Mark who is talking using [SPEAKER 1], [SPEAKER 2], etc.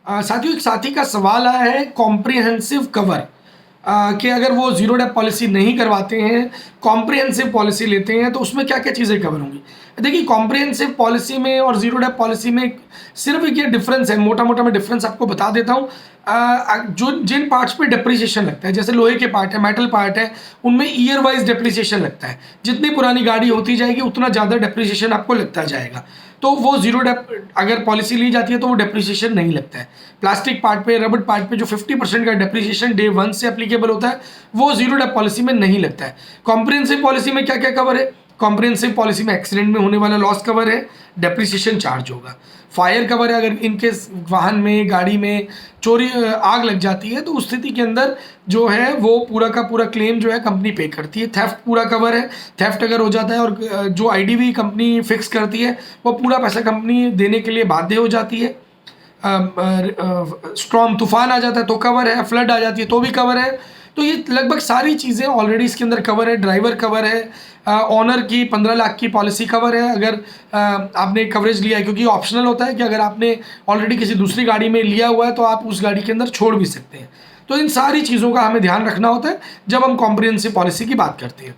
[SPEAKER 1] साथियों, एक साथी का सवाल आया है कॉम्प्रिहेंसिव कवर कि अगर वो ज़ीरो डेप पॉलिसी नहीं करवाते हैं, कॉम्प्रिहेंसिव पॉलिसी लेते हैं, तो उसमें क्या क्या चीज़ें कवर होंगी। देखिए, कॉम्प्रिहेंसिव पॉलिसी में और ज़ीरो डेप पॉलिसी में सिर्फ एक ये डिफरेंस है, मोटा मोटा मैं डिफरेंस आपको बता देता हूँ। जो जिन पार्ट्स पे डिप्रिसिएशन लगता है, जैसे लोहे के पार्ट है, मेटल पार्ट है, उनमें ईयर वाइज डिप्रिसिएशन लगता है। जितनी पुरानी गाड़ी होती जाएगी उतना ज़्यादा डिप्रिसिएशन आपको लगता जाएगा, तो वो ज़ीरो डेप अगर पॉलिसी ली जाती है तो वो डिप्रिसिएशन नहीं लगता है। प्लास्टिक पार्ट पे, रबड़ पार्ट पे जो 50% का डिप्रिसिएशन डे 1 से एप्लीकेबल होता है, वो ज़ीरो डेप पॉलिसी में नहीं लगता है। कॉम्प्रिहेंसिव पॉलिसी में क्या क्या कवर है? कॉम्प्रिहेंसिव पॉलिसी में एक्सीडेंट में होने वाला लॉस कवर है, डेप्रिसिएशन चार्ज होगा। फायर कवर है, अगर इनकेस वाहन में, गाड़ी में चोरी आग लग जाती है तो उस स्थिति के अंदर जो है वो पूरा का पूरा क्लेम जो है कंपनी पे करती है। थेफ्ट पूरा कवर है, थेफ्ट अगर हो जाता है और जो आईडीवी कंपनी फिक्स करती है वो पूरा पैसा कंपनी देने के लिए बाध्य हो जाती है। स्ट्रॉम तूफान आ जाता है तो कवर है, फ्लड आ जाती है तो भी कवर है। तो ये लगभग सारी चीज़ें ऑलरेडी इसके अंदर कवर है। ड्राइवर कवर है, ऑनर की 15 लाख की पॉलिसी कवर है अगर आपने कवरेज लिया है, क्योंकि ऑप्शनल होता है कि अगर आपने ऑलरेडी किसी दूसरी गाड़ी में लिया हुआ है तो आप उस गाड़ी के अंदर छोड़ भी सकते हैं। तो इन सारी चीज़ों का हमें ध्यान रखना होता है जब हम कॉम्प्रिहेंसिव पॉलिसी की बात करते हैं।